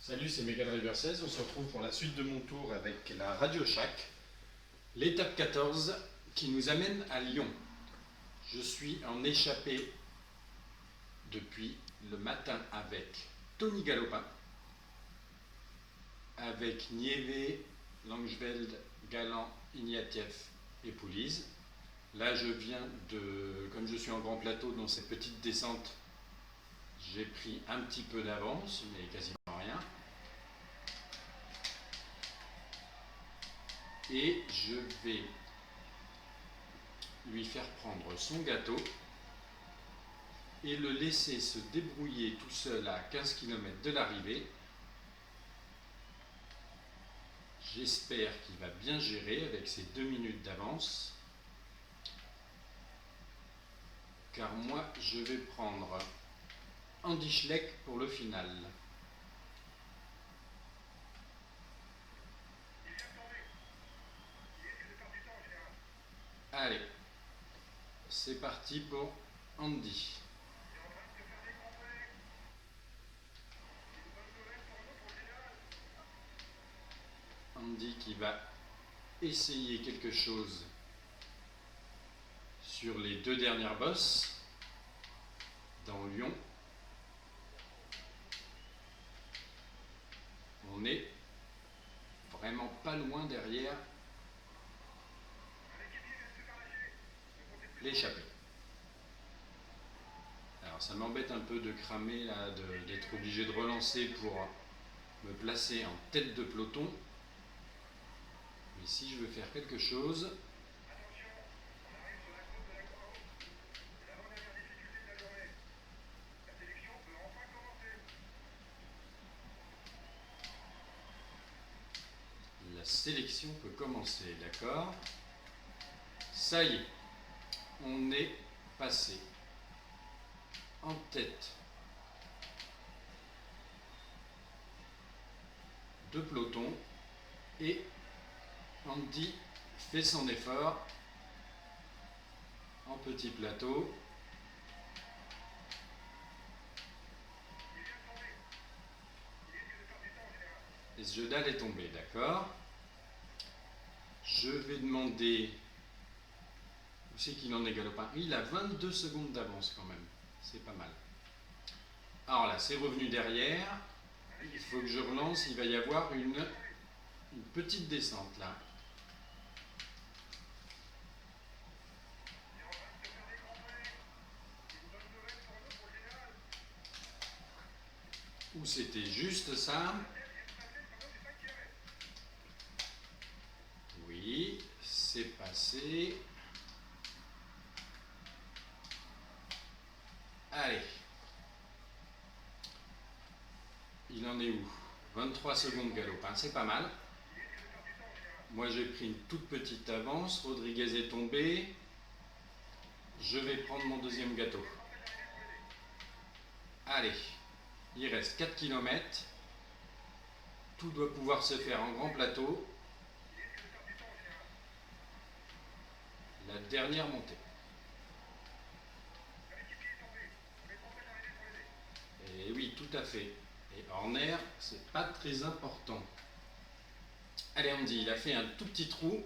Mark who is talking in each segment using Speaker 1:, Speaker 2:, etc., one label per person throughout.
Speaker 1: Salut, c'est Megadriver 16. On se retrouve pour la suite de mon tour avec la Radio Shack, l'étape 14 qui nous amène à Lyon. Je suis en échappée depuis le matin avec Tony Galopin, avec Niévé, Langeveld, Galland, Ignatieff et Poulize. Là, comme je suis en grand plateau dans cette petite descente, j'ai pris un petit peu d'avance, mais quasiment rien. Et je vais lui faire prendre son gâteau et le laisser se débrouiller tout seul à 15 km de l'arrivée. J'espère qu'il va bien gérer avec ses 2 minutes d'avance, car moi je vais prendre Andy Schleck pour le final. Allez, c'est parti pour Andy. Andy qui va essayer quelque chose sur les 2 dernières bosses dans Lyon. On est vraiment pas loin derrière l'échappée. Alors ça m'embête un peu de cramer là, d'être obligé de relancer pour me placer en tête de peloton. Mais si je veux faire quelque chose, la sélection peut commencer, d'accord? Ça y est, on est passé en tête de peloton et Andy fait son effort en petit plateau. Et ce Jedal est tombé, d'accord? Je vais demander où c'est qu'il en est Galopin. Il a 22 secondes d'avance quand même, c'est pas mal. Alors là, c'est revenu derrière. Il faut que je relance, il va y avoir une petite descente là. Ou c'était juste ça? Oui, c'est passé. Allez. Il en est où? 23 secondes Galopin, c'est pas mal. Moi j'ai pris une toute petite avance, Rodriguez est tombé. Je vais prendre mon deuxième gâteau. Allez, il reste 4 km. Tout doit pouvoir se faire en grand plateau. La dernière montée. Et oui, tout à fait. Et Horner, c'est pas très important. Allez Andy, il a fait un tout petit trou.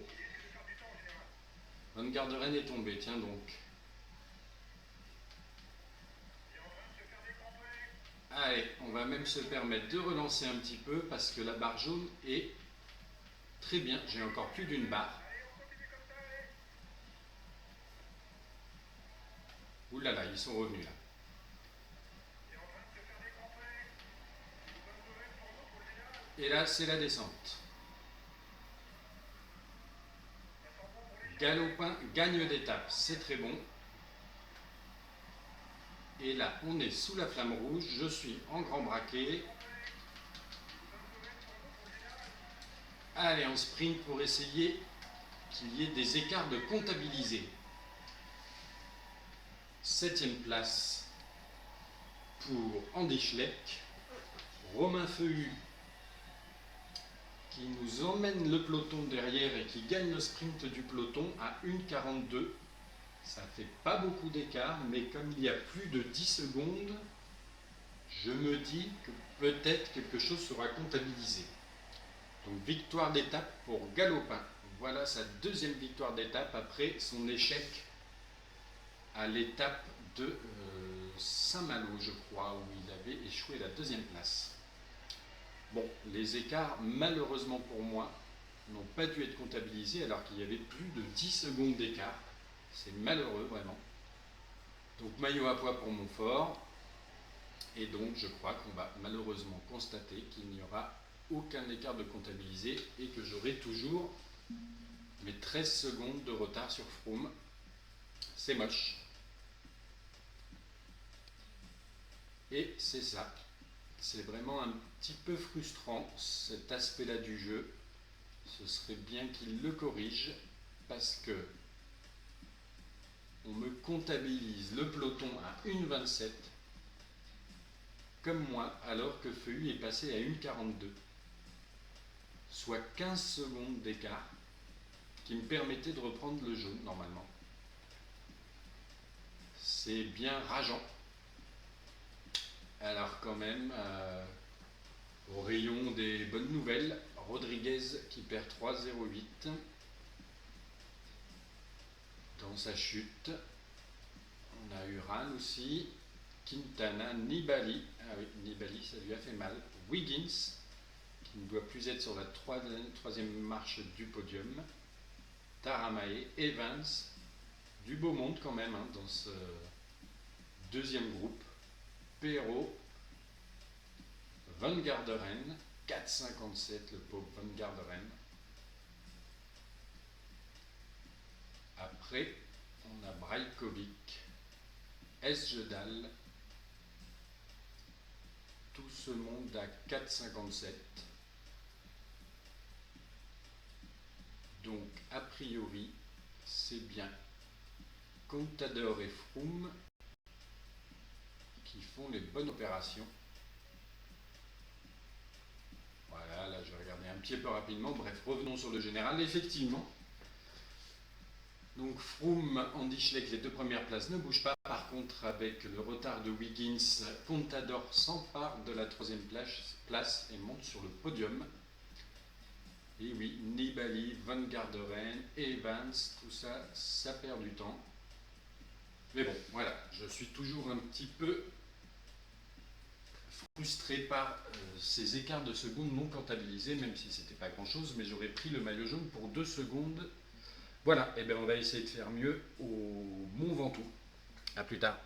Speaker 1: Van Garderen est tombé, tiens donc. Allez, on va même se permettre de relancer un petit peu parce que la barre jaune est très bien. J'ai encore plus d'une barre. Ouh là là, ils sont revenus là. Et là, c'est la descente. Galopin gagne d'étape, c'est très bon. Et là, on est sous la flamme rouge, je suis en grand braquet. Allez, en sprint pour essayer qu'il y ait des écarts de comptabiliser. 7e place pour Andy Schleck. Romain Feuhu qui nous emmène le peloton derrière et qui gagne le sprint du peloton à 1,42. Ça fait pas beaucoup d'écart, mais comme il y a plus de 10 secondes, je me dis que peut-être quelque chose sera comptabilisé. Donc victoire d'étape pour Galopin. Voilà sa deuxième victoire d'étape après son échec à l'étape de Saint-Malo, je crois, où il avait échoué la deuxième place. Bon, les écarts, malheureusement pour moi, n'ont pas dû être comptabilisés alors qu'il y avait plus de 10 secondes d'écart. C'est malheureux, vraiment. Donc maillot à pois pour Montfort. Et donc je crois qu'on va malheureusement constater qu'il n'y aura aucun écart de comptabilisé et que j'aurai toujours mes 13 secondes de retard sur Froome. C'est moche. Et c'est ça. C'est vraiment un petit peu frustrant, cet aspect-là du jeu. Ce serait bien qu'il le corrige parce que on me comptabilise le peloton à 1,27 comme moi, alors que Feuillu est passé à 1,42, soit 15 secondes d'écart qui me permettait de reprendre le jaune normalement. C'est bien rageant. Alors quand même, au rayon des bonnes nouvelles, Rodriguez qui perd 3,08 dans sa chute. On a Uran aussi, Quintana, Nibali. Ah oui, Nibali, ça lui a fait mal. Wiggins, qui ne doit plus être sur la troisième marche du podium. Taramae, Evans, du beau monde quand même hein, dans ce deuxième groupe. Perrault, Van Garderen, 4,57 le pauvre Van Garderen. Après, on a Brajkovic, Esjedal, tout ce monde à 4,57. Donc, a priori, c'est bien Contador et Froome qui font les bonnes opérations. Voilà, là je vais regarder un petit peu rapidement. Bref, revenons sur le général. Effectivement, donc Froome, Andy Schleck, les deux premières places ne bougent pas. Par contre, avec le retard de Wiggins, Contador s'empare de la troisième place et monte sur le podium. Et oui, Nibali, Van Garderen, Evans, tout ça, ça perd du temps. Mais bon, voilà, je suis toujours un petit peu frustré par ces écarts de secondes non comptabilisés, même si c'était pas grand chose, mais j'aurais pris le maillot jaune pour 2 secondes. Voilà, et bien on va essayer de faire mieux au Mont Ventoux. A plus tard.